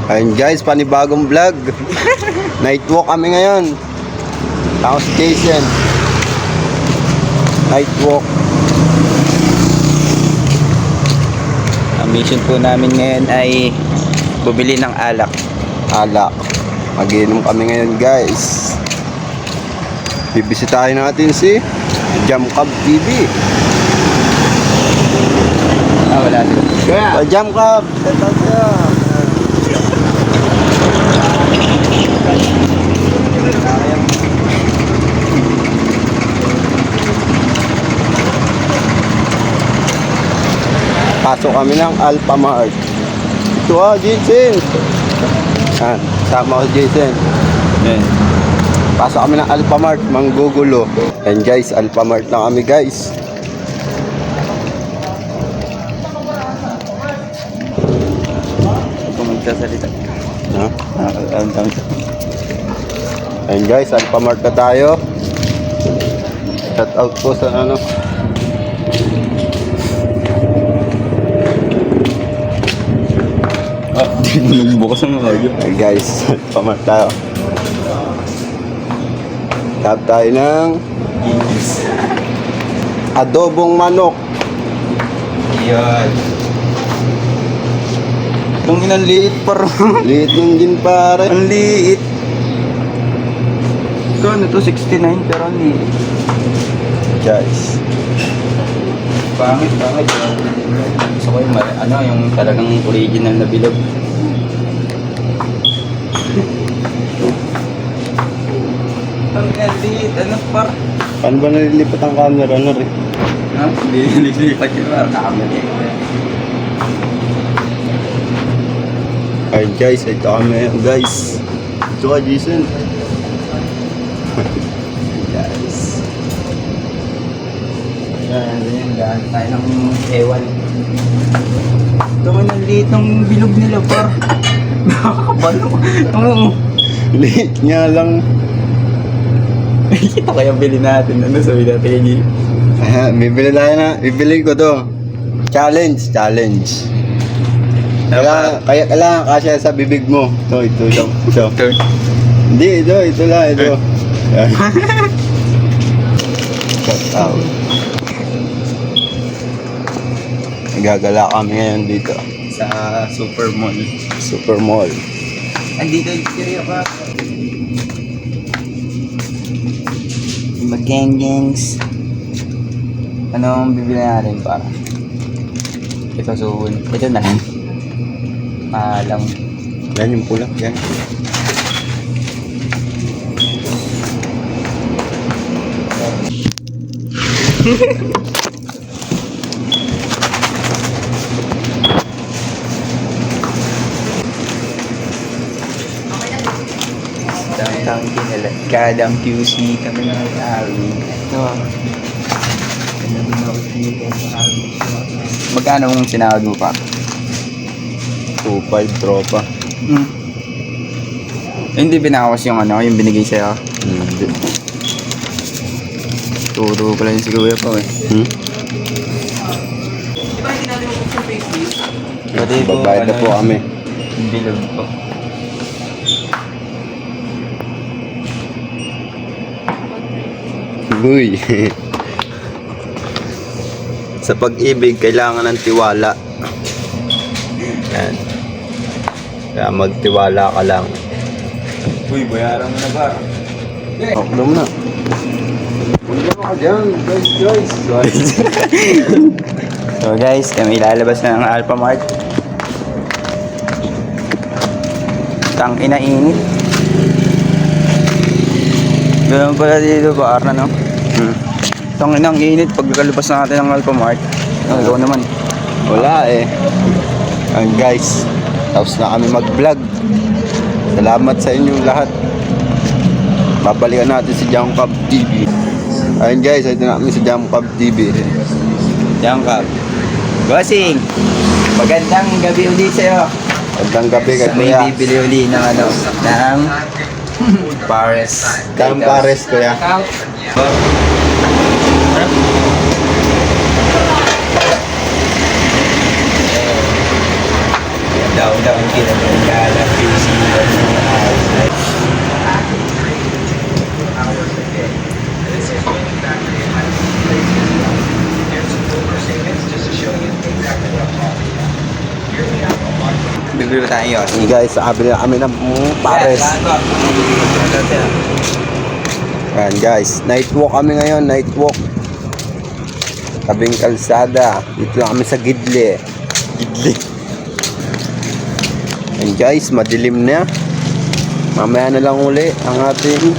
Ayun guys, panibagong vlog. Night walk kami ngayon. Tapos Jason. Night walk. Ang mission po namin ngayon ay bumili ng alak. Alak. Mag-inom kami ngayon guys. Bibisitahin natin si Jam Cub TV. Wala din. Kaya, Jam Cub. Pasok kami ng Alphamart. Ito Jason. Sama ko Jason. Yan. Pasok kami ng Alphamart, manggugulo. And guys, Alphamart na kami guys. Kung magsasalita. Ha? Ang dami. And guys, Alphamart na tayo. Shout out po sa ano. Di mo nagbukas ang mga yun. And guys, Alphamart tayo. Tap tayo ng adobong manok. Yan. Itong inang liit par. Liit ng gin pare. Ang liit. Ito, ano to? 69 pero ang liit. Guys. Pangit. Gusto ko yung, yung talagang original na bilog. Ang liit, ano par? Paano ba nalilipat ang camera na rin? Ha? Hindi nililipat yung camera. Ayun guys, ito kami guys. Ito ka Jason. Guys. Yan, daan tayo ng ewan. Ito ka ng liit ng bilog nila par. Nakakabalo. Oo. Liit nga lang. Ito kaya bili natin. Ano sabi natin kay G? Bibili tayo na. Bibili ko to. Challenge. Kaya kailangan kasya sa bibig mo. Ito. Hindi, ito lang. Yan. Shout out. Nagagala kami ngayon dito. Sa Super Mall. Super Mall. Andito yung kiriya pa. Mag-gangs. Anong bibili natin para? Ito suhon. Ito na lang. Alam. Yan yung pula. Yan. Downtown kinala. Kadang QC kami ng Ari. Ito. Magkano mong sinawag mo pa? 2.5 tropa. Hindi binawas yung yung binigay sa'yo. Hindi. Turo pala yung si Kuya pa eh. Babayad na po kami. Bilog po. Uy. Sa pag-ibig, kailangan ng tiwala. Yan. Kaya magtiwala ka lang. Uy, bayaran mo na ba? Ano mo na? Wala ka dyan. Guys. So guys, kami ilalabas na ng Alphamart. Tang inainit. Ganun pala dito ba, Arna, no? Tang inang init pagkalabas natin ng Alphamart. Ikaw naman. Wala eh. And guys, tapos na kami mag-vlog. Salamat sa inyong lahat. Babalikan natin si Jam Cub TV. Ayun guys, ito na kami si Jam Cub TV. Jam Cub. Bossing! Magandang gabi ulit sa'yo. Magandang gabi kay May Kuya. bibili uli ng ng Pares. Dam Pares, Kuya. Daw-daw kinagagala, busy Bibili ba tayo? Hey guys, nakabili na kami ng pares. Ayan guys, night walk kami ngayon, night walk. Tabing kalsada. Dito lang kami sa Gidli. Gidli. Ayan guys, madilim na. Mamaya na lang uli ang ating